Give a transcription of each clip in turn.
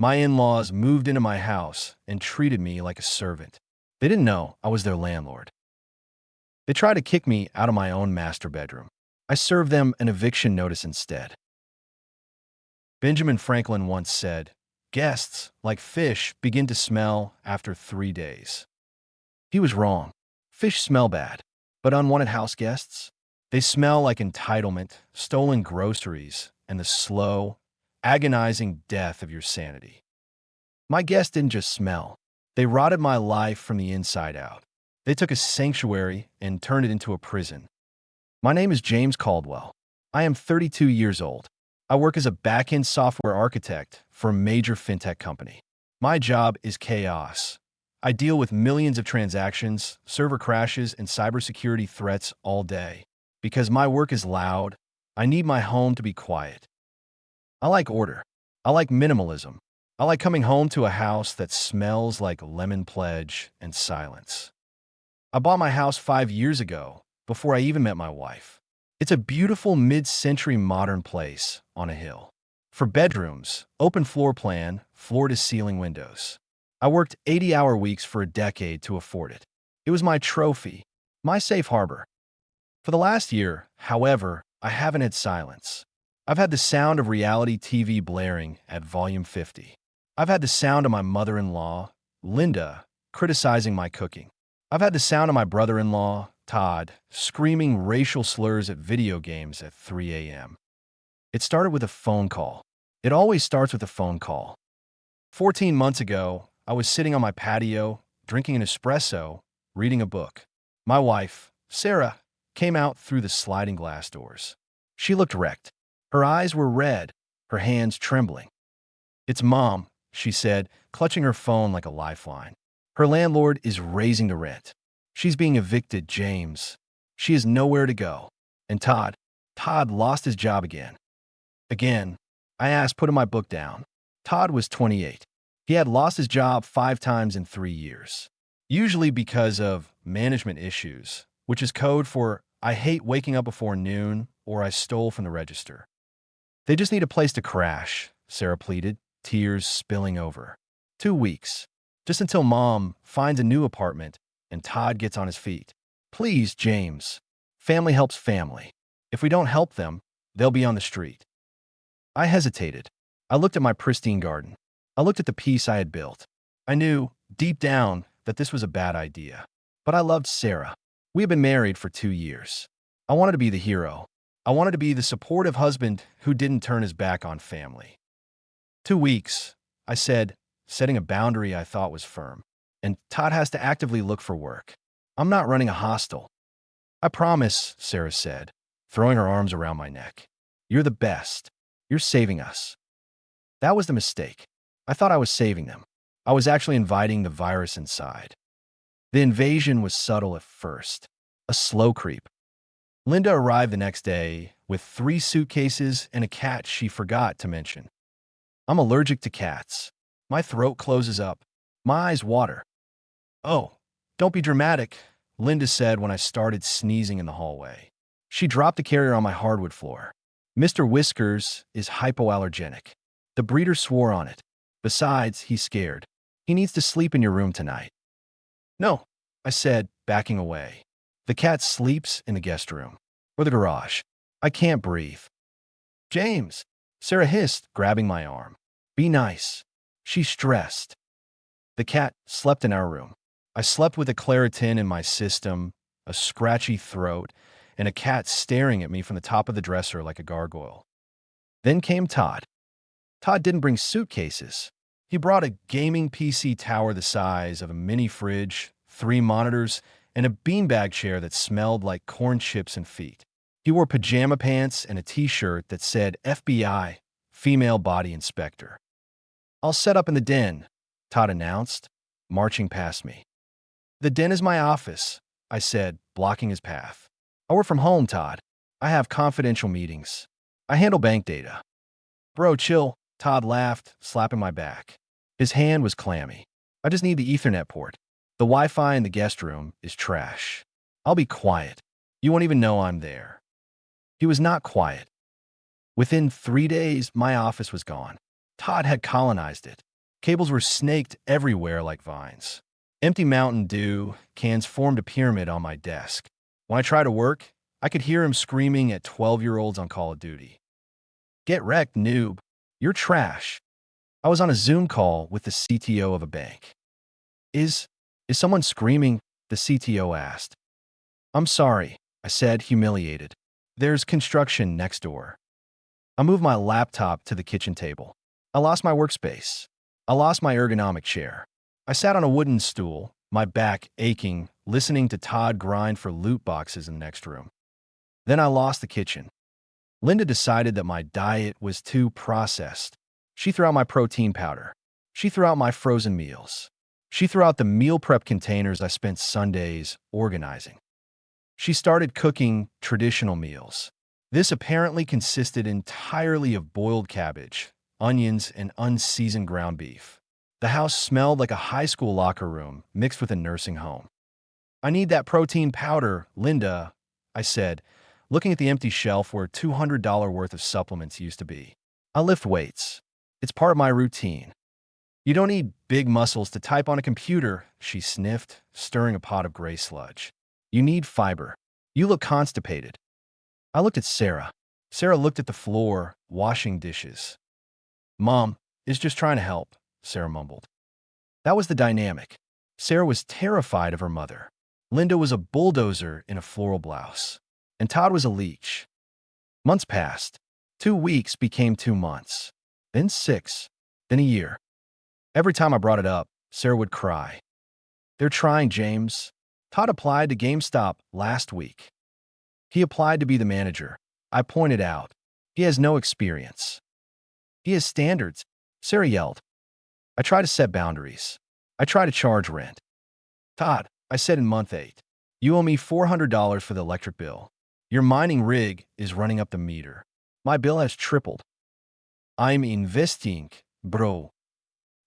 My in-laws moved into my house and treated me like a servant. They didn't know I was their landlord. They tried to kick me out of my own master bedroom. I served them an eviction notice instead. Benjamin Franklin once said, "Guests, like fish, begin to smell after 3 days." He was wrong. Fish smell bad, but unwanted house guests? They smell like entitlement, stolen groceries, and the slow, agonizing death of your sanity. My guests didn't just smell. They rotted my life from the inside out. They took a sanctuary and turned it into a prison. My name is James Caldwell. I am 32 years old. I work as a back-end software architect for a major fintech company. My job is chaos. I deal with millions of transactions, server crashes, and cybersecurity threats all day. Because my work is loud, I need my home to be quiet. I like order. I like minimalism. I like coming home to a house that smells like lemon pledge and silence. I bought my house 5 years ago, before I even met my wife. It's a beautiful mid-century modern place on a hill. For bedrooms, open floor plan, floor-to-ceiling windows. I worked 80-hour weeks for a decade to afford it. It was my trophy, my safe harbor. For the last year, however, I haven't had silence. I've had the sound of reality TV blaring at volume 50. I've had the sound of my mother-in-law, Linda, criticizing my cooking. I've had the sound of my brother-in-law, Todd, screaming racial slurs at video games at 3 a.m. It started with a phone call. It always starts with a phone call. 14 months ago, I was sitting on my patio, drinking an espresso, reading a book. My wife, Sarah, came out through the sliding glass doors. She looked wrecked. Her eyes were red, her hands trembling. "It's Mom," she said, clutching her phone like a lifeline. "Her landlord is raising the rent. She's being evicted, James. She has nowhere to go." And Todd lost his job again. Again, I asked, putting my book down. Todd was 28. He had lost his job 5 times in 3 years. Usually because of management issues, which is code for "I hate waking up before noon" or "I stole from the register." "They just need a place to crash," Sarah pleaded, tears spilling over. 2 weeks. Just until Mom finds a new apartment and Todd gets on his feet. "Please, James. Family helps family. If we don't help them, they'll be on the street." I hesitated. I looked at my pristine garden. I looked at the peace I had built. I knew, deep down, that this was a bad idea. But I loved Sarah. We had been married for 2 years. I wanted to be the hero. I wanted to be the supportive husband who didn't turn his back on family. 2 weeks, I said, setting a boundary I thought was firm. "And Todd has to actively look for work. I'm not running a hostel." "I promise," Sarah said, throwing her arms around my neck. "You're the best. You're saving us." That was the mistake. I thought I was saving them. I was actually inviting the virus inside. The invasion was subtle at first, a slow creep. Linda arrived the next day with 3 suitcases and a cat she forgot to mention. I'm allergic to cats. My throat closes up. My eyes water. "Oh, don't be dramatic," Linda said when I started sneezing in the hallway. She dropped the carrier on my hardwood floor. "Mr. Whiskers is hypoallergenic. The breeder swore on it. Besides, he's scared. He needs to sleep in your room tonight." "No," I said, backing away. "The cat sleeps in the guest room or the garage. I can't breathe." "James," Sarah hissed, grabbing my arm. "Be nice. She's stressed." The cat slept in our room. I slept with a Claritin in my system, a scratchy throat, and a cat staring at me from the top of the dresser like a gargoyle. Then came Todd. Todd didn't bring suitcases. He brought a gaming PC tower the size of a mini fridge, 3 monitors, and a beanbag chair that smelled like corn chips and feet. He wore pajama pants and a t-shirt that said FBI, Female Body Inspector. "I'll set up in the den," Todd announced, marching past me. "The den is my office," I said, blocking his path. "I work from home, Todd. I have confidential meetings. I handle bank data." "Bro, chill," Todd laughed, slapping my back. His hand was clammy. "I just need the Ethernet port. The Wi-Fi in the guest room is trash. I'll be quiet. You won't even know I'm there." He was not quiet. Within 3 days, my office was gone. Todd had colonized it. Cables were snaked everywhere like vines. Empty Mountain Dew cans formed a pyramid on my desk. When I tried to work, I could hear him screaming at 12-year-olds on Call of Duty. Get wrecked, noob. You're trash. I was on a Zoom call with the CTO of a bank. Is someone screaming? The CTO asked. I'm sorry, I said, humiliated. There's construction next door. I moved my laptop to the kitchen table. I lost my workspace. I lost my ergonomic chair. I sat on a wooden stool, my back aching, listening to Todd grind for loot boxes in the next room. Then I lost the kitchen. Linda decided that my diet was too processed. She threw out my protein powder. She threw out my frozen meals. She threw out the meal prep containers I spent Sundays organizing. She started cooking traditional meals. This apparently consisted entirely of boiled cabbage, onions, and unseasoned ground beef. The house smelled like a high school locker room mixed with a nursing home. I need that protein powder, Linda, I said, looking at the empty shelf where $200 worth of supplements used to be. I lift weights. It's part of my routine. You don't need big muscles to type on a computer, she sniffed, stirring a pot of gray sludge. You need fiber. You look constipated. I looked at Sarah. Sarah looked at the floor, washing dishes. Mom is just trying to help, Sarah mumbled. That was the dynamic. Sarah was terrified of her mother. Linda was a bulldozer in a floral blouse. And Todd was a leech. Months passed. 2 weeks became 2 months. Then 6. Then a year. Every time I brought it up, Sarah would cry. They're trying, James. Todd applied to GameStop last week. He applied to be the manager. I pointed out. He has no experience. He has standards, Sarah yelled. I try to set boundaries. I try to charge rent. Todd, I said in month 8, you owe me $400 for the electric bill. Your mining rig is running up the meter. My bill has tripled. I'm investing, bro.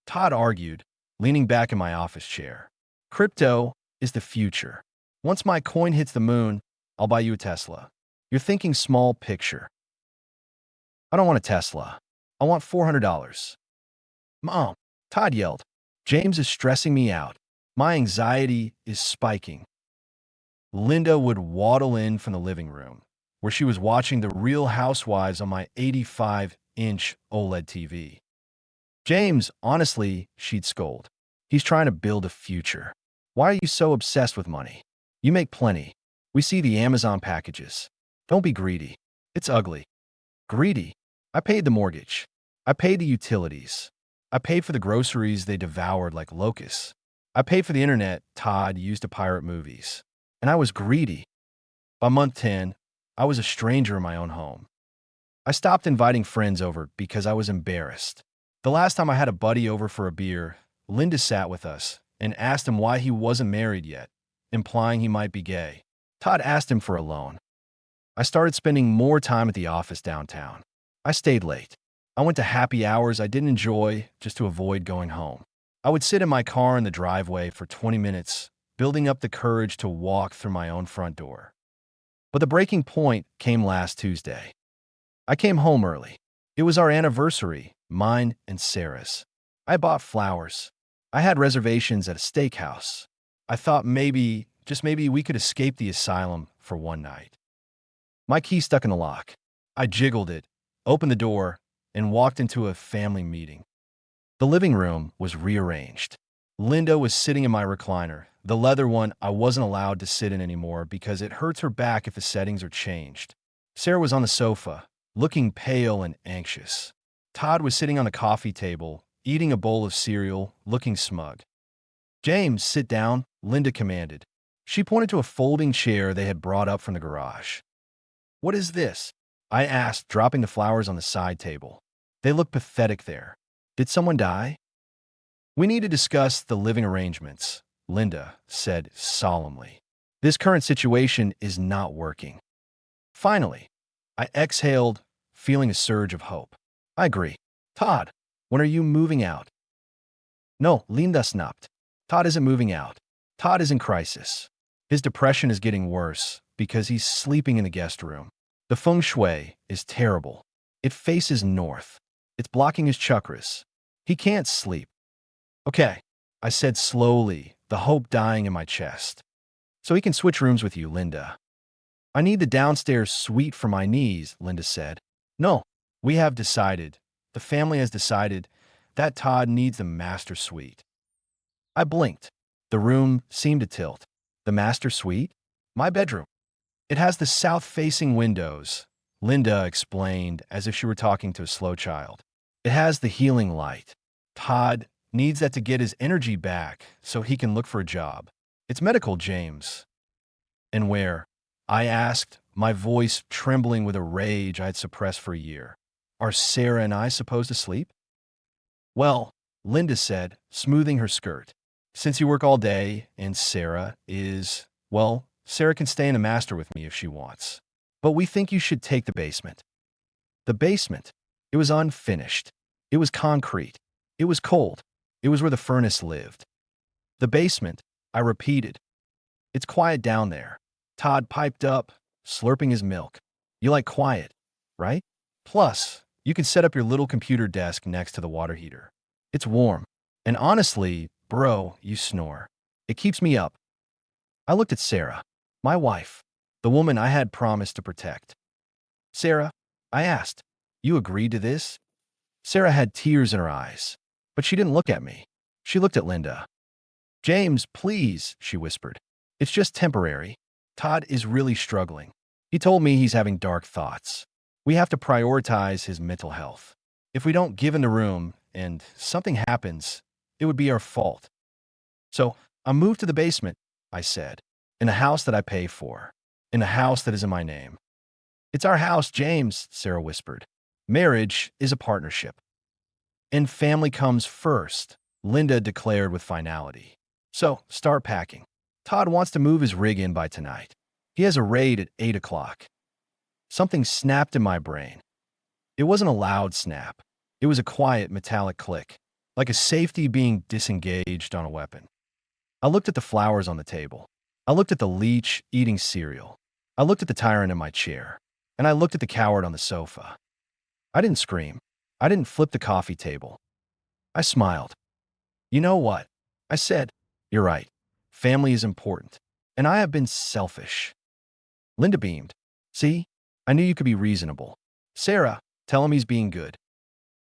Todd argued, leaning back in my office chair. Crypto is the future. Once my coin hits the moon, I'll buy you a Tesla. You're thinking small picture. I don't want a Tesla. I want $400. Mom, Todd yelled. James is stressing me out. My anxiety is spiking. Linda would waddle in from the living room, where she was watching The Real Housewives on my 85-inch OLED TV. James, honestly, she'd scold. He's trying to build a future. Why are you so obsessed with money? You make plenty. We see the Amazon packages. Don't be greedy. It's ugly. Greedy. I paid the mortgage. I paid the utilities. I paid for the groceries they devoured like locusts. I paid for the internet Todd used to pirate movies. And I was greedy. By month 10, I was a stranger in my own home. I stopped inviting friends over because I was embarrassed. The last time I had a buddy over for a beer, Linda sat with us and asked him why he wasn't married yet, implying he might be gay. Todd asked him for a loan. I started spending more time at the office downtown. I stayed late. I went to happy hours I didn't enjoy just to avoid going home. I would sit in my car in the driveway for 20 minutes, building up the courage to walk through my own front door. But the breaking point came last Tuesday. I came home early. It was our anniversary, mine and Sarah's. I bought flowers. I had reservations at a steakhouse. I thought maybe, just maybe, we could escape the asylum for one night. My key stuck in the lock. I jiggled it, opened the door, and walked into a family meeting. The living room was rearranged. Linda was sitting in my recliner, the leather one I wasn't allowed to sit in anymore because it hurts her back if the settings are changed. Sarah was on the sofa, looking pale and anxious. Todd was sitting on the coffee table, eating a bowl of cereal, looking smug. James, sit down, Linda commanded. She pointed to a folding chair they had brought up from the garage. What is this? I asked, dropping the flowers on the side table. They looked pathetic there. Did someone die? We need to discuss the living arrangements, Linda said solemnly. This current situation is not working. Finally, I exhaled, feeling a surge of hope. I agree. Todd, when are you moving out? No, Linda snapped. Todd isn't moving out. Todd is in crisis. His depression is getting worse because he's sleeping in the guest room. The feng shui is terrible. It faces north. It's blocking his chakras. He can't sleep. Okay, I said slowly, the hope dying in my chest. So he can switch rooms with you, Linda. I need the downstairs suite for my knees, Linda said. No, we have decided. The family has decided that Todd needs the master suite. I blinked. The room seemed to tilt. The master suite? My bedroom. It has the south-facing windows, Linda explained as if she were talking to a slow child. It has the healing light. Todd needs that to get his energy back so he can look for a job. It's medical, James. And where? I asked, my voice trembling with a rage I had suppressed for a year. Are Sarah and I supposed to sleep? Well, Linda said, smoothing her skirt. Since you work all day and Sarah is, well, Sarah can stay in the master with me if she wants. But we think you should take the basement. The basement. It was unfinished. It was concrete. It was cold. It was where the furnace lived. The basement, I repeated. It's quiet down there. Todd piped up, slurping his milk. You like quiet, right? Plus, you can set up your little computer desk next to the water heater. It's warm. And honestly, bro, you snore. It keeps me up. I looked at Sarah, my wife, the woman I had promised to protect. Sarah, I asked, you agreed to this? Sarah had tears in her eyes, but she didn't look at me. She looked at Linda. James, please, she whispered. It's just temporary. Todd is really struggling. He told me he's having dark thoughts. We have to prioritize his mental health. If we don't give him the room and something happens, it would be our fault. So I moved to the basement, I said, in a house that I pay for, in a house that is in my name. It's our house, James, Sarah whispered. Marriage is a partnership. And family comes first, Linda declared with finality. So start packing. Todd wants to move his rig in by tonight. He has a raid at 8 o'clock. Something snapped in my brain. It wasn't a loud snap. It was a quiet metallic click, like a safety being disengaged on a weapon. I looked at the flowers on the table. I looked at the leech eating cereal. I looked at the tyrant in my chair. And I looked at the coward on the sofa. I didn't scream. I didn't flip the coffee table. I smiled. You know what? I said, you're right. Family is important. And I have been selfish. Linda beamed. See? I knew you could be reasonable. Sarah, tell him he's being good.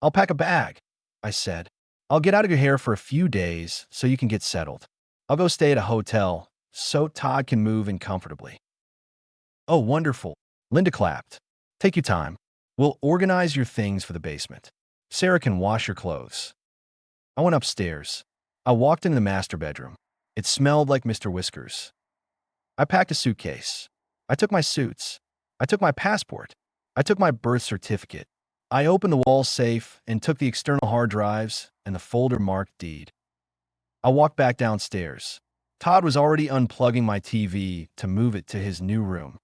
I'll pack a bag, I said. I'll get out of your hair for a few days so you can get settled. I'll go stay at a hotel so Todd can move in comfortably. Oh, wonderful. Linda clapped. Take your time. We'll organize your things for the basement. Sarah can wash your clothes. I went upstairs. I walked into the master bedroom. It smelled like Mr. Whiskers. I packed a suitcase. I took my suits. I took my passport. I took my birth certificate. I opened the wall safe and took the external hard drives and the folder marked deed. I walked back downstairs. Todd was already unplugging my TV to move it to his new room.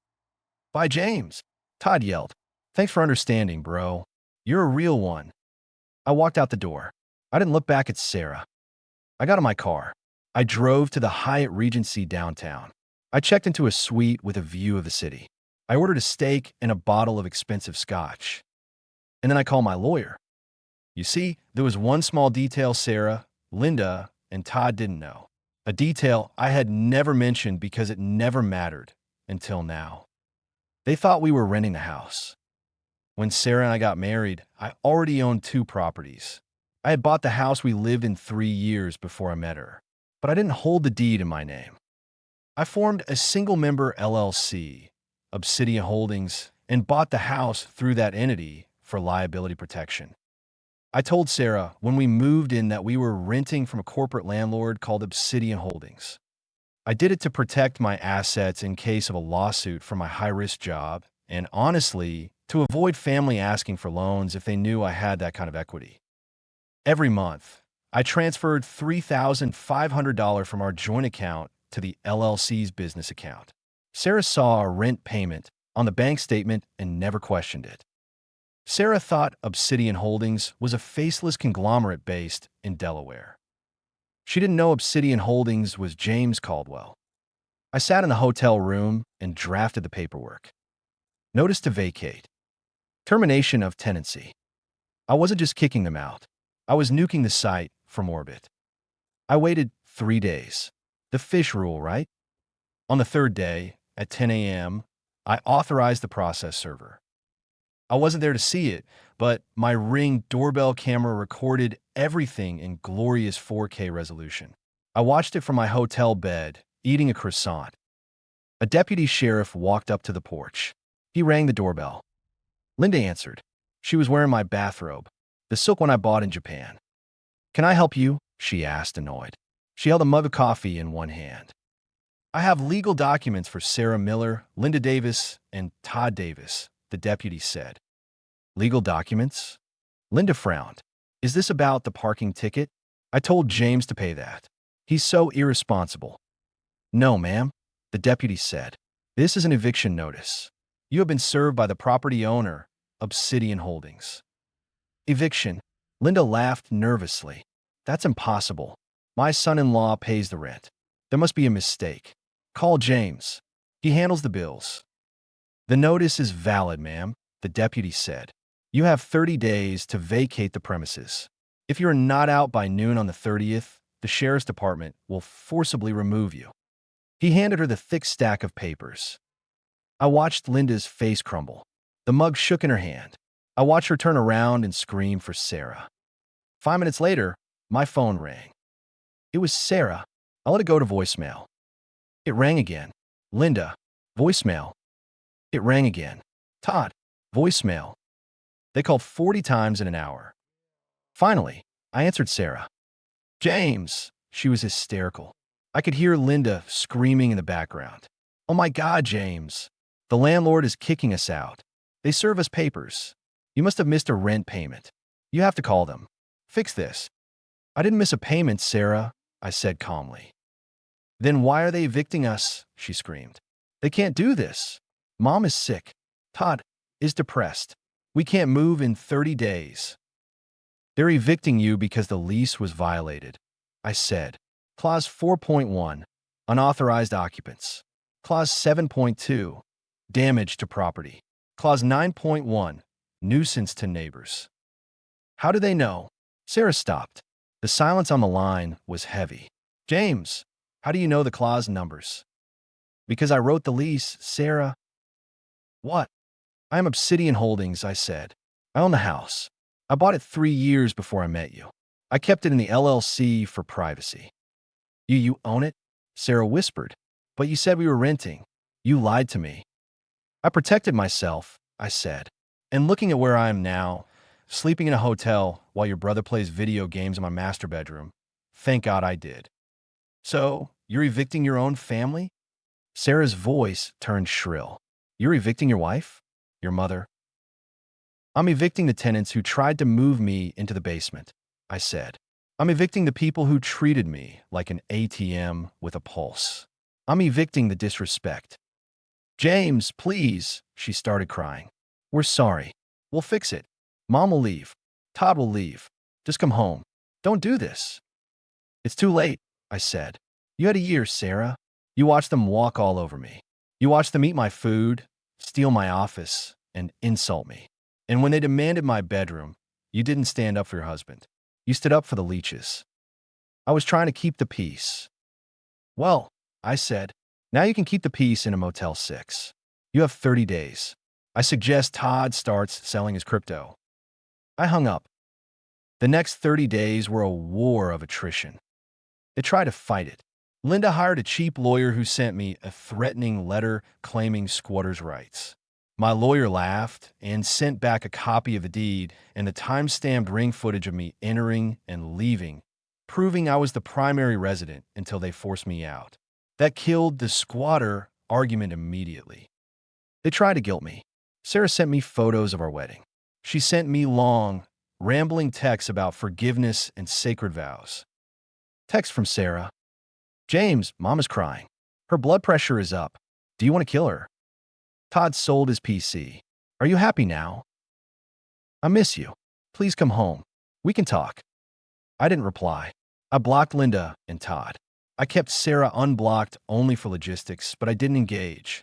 Bye, James, Todd yelled. Thanks for understanding, bro. You're a real one. I walked out the door. I didn't look back at Sarah. I got in my car. I drove to the Hyatt Regency downtown. I checked into a suite with a view of the city. I ordered a steak and a bottle of expensive scotch. And then I called my lawyer. You see, there was one small detail Sarah, Linda, and Todd didn't know. A detail I had never mentioned because it never mattered until now. They thought we were renting the house. When Sarah and I got married, I already owned 2 properties. I had bought the house we lived in 3 years before I met her, but I didn't hold the deed in my name. I formed a single-member LLC, Obsidian Holdings, and bought the house through that entity for liability protection. I told Sarah when we moved in that we were renting from a corporate landlord called Obsidian Holdings. I did it to protect my assets in case of a lawsuit for my high-risk job, and honestly, to avoid family asking for loans if they knew I had that kind of equity. Every month, I transferred $3,500 from our joint account to the LLC's business account. Sarah saw a rent payment on the bank statement and never questioned it. Sarah thought Obsidian Holdings was a faceless conglomerate based in Delaware. She didn't know Obsidian Holdings was James Caldwell. I sat in the hotel room and drafted the paperwork. Notice to vacate. Termination of tenancy. I wasn't just kicking them out. I was nuking the site from orbit. I waited 3 days. The fish rule, right? On the third day, at 10 a.m., I authorized the process server. I wasn't there to see it, but my Ring doorbell camera recorded everything in glorious 4K resolution. I watched it from my hotel bed, eating a croissant. A deputy sheriff walked up to the porch. He rang the doorbell. Linda answered. She was wearing my bathrobe, the silk one I bought in Japan. "Can I help you?" she asked, annoyed. She held a mug of coffee in one hand. "I have legal documents for Sarah Miller, Linda Davis, and Todd Davis," the deputy said. "Legal documents?" Linda frowned. "Is this about the parking ticket? I told James to pay that. He's so irresponsible." "No, ma'am," the deputy said. "This is an eviction notice. You have been served by the property owner, Obsidian Holdings." "Eviction?" Linda laughed nervously. "That's impossible. My son-in-law pays the rent. There must be a mistake. Call James. He handles the bills." "The notice is valid, ma'am," the deputy said. "You have 30 days to vacate the premises. If you're not out by noon on the 30th, the sheriff's department will forcibly remove you." He handed her the thick stack of papers. I watched Linda's face crumble. The mug shook in her hand. I watched her turn around and scream for Sarah. 5 minutes later, my phone rang. It was Sarah. I let it go to voicemail. It rang again. "Linda." Voicemail. It rang again. "Todd." Voicemail. They called 40 times in an hour. Finally, I answered Sarah. "James." She was hysterical. I could hear Linda screaming in the background. "Oh my God, James. The landlord is kicking us out. They serve us papers. You must have missed a rent payment. You have to call them. Fix this." "I didn't miss a payment, Sarah," I said calmly. "Then why are they evicting us?" she screamed. "They can't do this. Mom is sick. Todd is depressed. We can't move in 30 days. They're evicting you because the lease was violated," I said. Clause 4.1, unauthorized occupants. Clause 7.2, damage to property. Clause 9.1, nuisance to neighbors. "How do they know?" Sarah stopped. The silence on the line was heavy. "James, how do you know the clause numbers?" "Because I wrote the lease, Sarah." "What?" "I am Obsidian Holdings," I said. "I own the house. I bought it 3 years before I met you. I kept it in the LLC for privacy." You own it?" Sarah whispered. "But you said we were renting. You lied to me." "I protected myself," I said. "And looking at where I am now, sleeping in a hotel while your brother plays video games in my master bedroom, thank God I did." "So, you're evicting your own family?" Sarah's voice turned shrill. "You're evicting your wife? Your mother?" "I'm evicting the tenants who tried to move me into the basement," I said. "I'm evicting the people who treated me like an ATM with a pulse. I'm evicting the disrespect." "James, please," she started crying. "We're sorry. We'll fix it. Mom will leave. Todd will leave. Just come home. Don't do this." "It's too late," I said. "You had a year, Sarah. You watched them walk all over me. You watched them eat my food, steal my office, and insult me. And when they demanded my bedroom, you didn't stand up for your husband. You stood up for the leeches. I was trying to keep the peace." "Well," I said, "now you can keep the peace in a Motel 6. You have 30 days. I suggest Todd starts selling his crypto." I hung up. The next 30 days were a war of attrition. They tried to fight it. Linda hired a cheap lawyer who sent me a threatening letter claiming squatters' rights. My lawyer laughed and sent back a copy of the deed and the time-stamped ring footage of me entering and leaving, proving I was the primary resident until they forced me out. That killed the squatter argument immediately. They tried to guilt me. Sarah sent me photos of our wedding. She sent me long, rambling texts about forgiveness and sacred vows. Text from Sarah. "James, Mom is crying. Her blood pressure is up. Do you want to kill her? Todd sold his PC. Are you happy now? I miss you. Please come home. We can talk." I didn't reply. I blocked Linda and Todd. I kept Sarah unblocked only for logistics, but I didn't engage.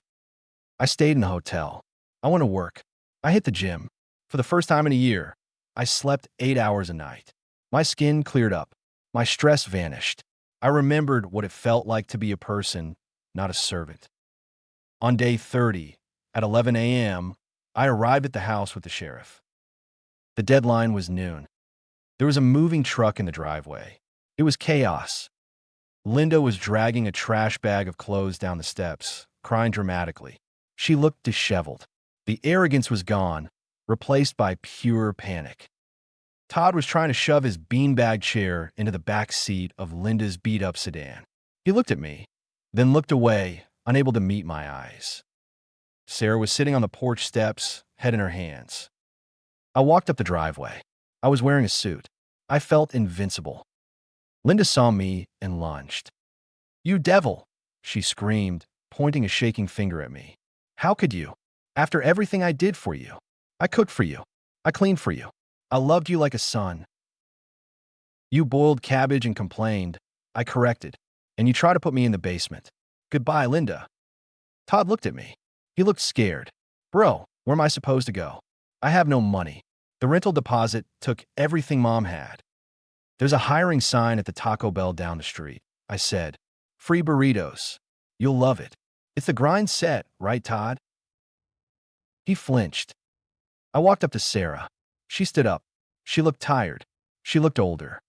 I stayed in the hotel. I went to work. I hit the gym. For the first time in a year, I slept 8 hours a night. My skin cleared up. My stress vanished. I remembered what it felt like to be a person, not a servant. On day 30, at 11 a.m., I arrived at the house with the sheriff. The deadline was noon. There was a moving truck in the driveway. It was chaos. Linda was dragging a trash bag of clothes down the steps, crying dramatically. She looked disheveled. The arrogance was gone, replaced by pure panic. Todd was trying to shove his beanbag chair into the back seat of Linda's beat-up sedan. He looked at me, then looked away, unable to meet my eyes. Sarah was sitting on the porch steps, head in her hands. I walked up the driveway. I was wearing a suit. I felt invincible. Linda saw me and lunged. "You devil!" she screamed, pointing a shaking finger at me. "How could you? After everything I did for you. I cooked for you. I cleaned for you. I loved you like a son. You boiled cabbage and complained. I corrected. And you tried to put me in the basement. Goodbye, Linda." Todd looked at me. He looked scared. "Bro, where am I supposed to go? I have no money. The rental deposit took everything Mom had." "There's a hiring sign at the Taco Bell down the street," I said. "Free burritos. You'll love it. It's the grind set, right, Todd?" He flinched. I walked up to Sarah. She stood up. She looked tired. She looked older.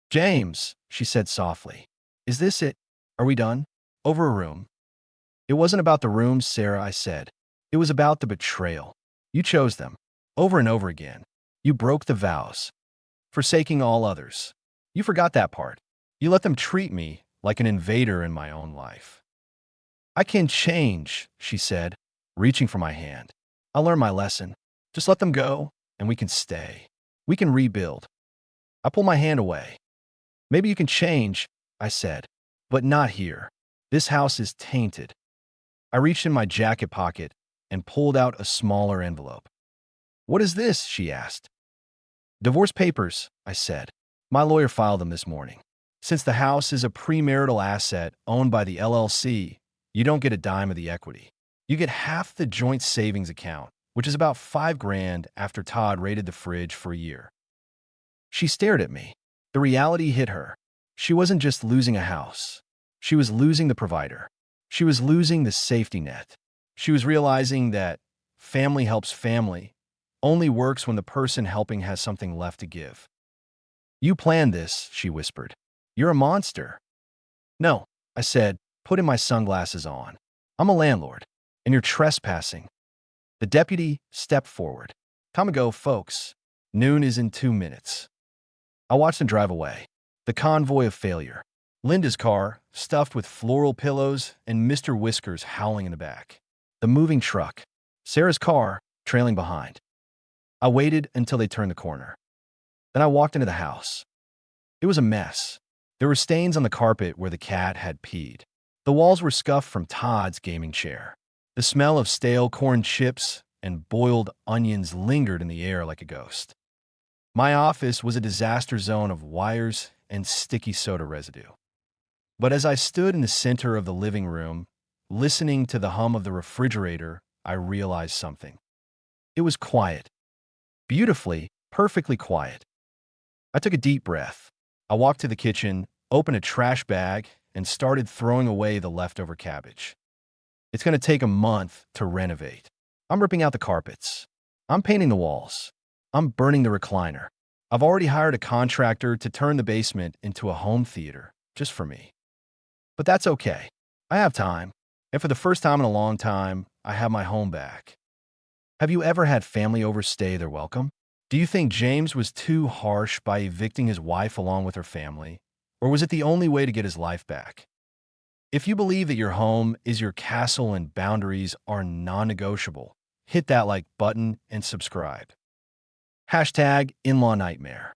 "James," she said softly. "Is this it? Are we done? Over a room?" "It wasn't about the rooms, Sarah," I said. "It was about the betrayal. You chose them. Over and over again. You broke the vows. Forsaking all others. You forgot that part. You let them treat me like an invader in my own life." "I can change," she said, reaching for my hand. "I'll learn my lesson. Just let them go, and we can stay. We can rebuild." I pulled my hand away. "Maybe you can change," I said, "but not here. This house is tainted." I reached in my jacket pocket and pulled out a smaller envelope. "What is this?" she asked. "Divorce papers," I said. "My lawyer filed them this morning. Since the house is a premarital asset owned by the LLC, you don't get a dime of the equity. You get half the joint savings account, which is about $5,000 after Todd raided the fridge for a year." She stared at me. The reality hit her. She wasn't just losing a house. She was losing the provider. She was losing the safety net. She was realizing that family helps family only works when the person helping has something left to give. "You planned this," she whispered. "You're a monster." "No," I said, putting my sunglasses on. "I'm a landlord, and you're trespassing." The deputy stepped forward. "Time to go, folks. Noon is in 2 minutes." I watched him drive away. The convoy of failure. Linda's car, stuffed with floral pillows, and Mr. Whiskers howling in the back. The moving truck. Sarah's car, trailing behind. I waited until they turned the corner. Then I walked into the house. It was a mess. There were stains on the carpet where the cat had peed. The walls were scuffed from Todd's gaming chair. The smell of stale corn chips and boiled onions lingered in the air like a ghost. My office was a disaster zone of wires and sticky soda residue. But as I stood in the center of the living room, listening to the hum of the refrigerator, I realized something. It was quiet. Beautifully, perfectly quiet. I took a deep breath. I walked to the kitchen, opened a trash bag, and started throwing away the leftover cabbage. It's going to take a month to renovate. I'm ripping out the carpets. I'm painting the walls. I'm burning the recliner. I've already hired a contractor to turn the basement into a home theater, just for me. But that's okay. I have time. And for the first time in a long time, I have my home back. Have you ever had family overstay their welcome? Do you think James was too harsh by evicting his wife along with her family? Or was it the only way to get his life back? If you believe that your home is your castle and boundaries are non-negotiable, hit that like button and subscribe. #InLawNightmare.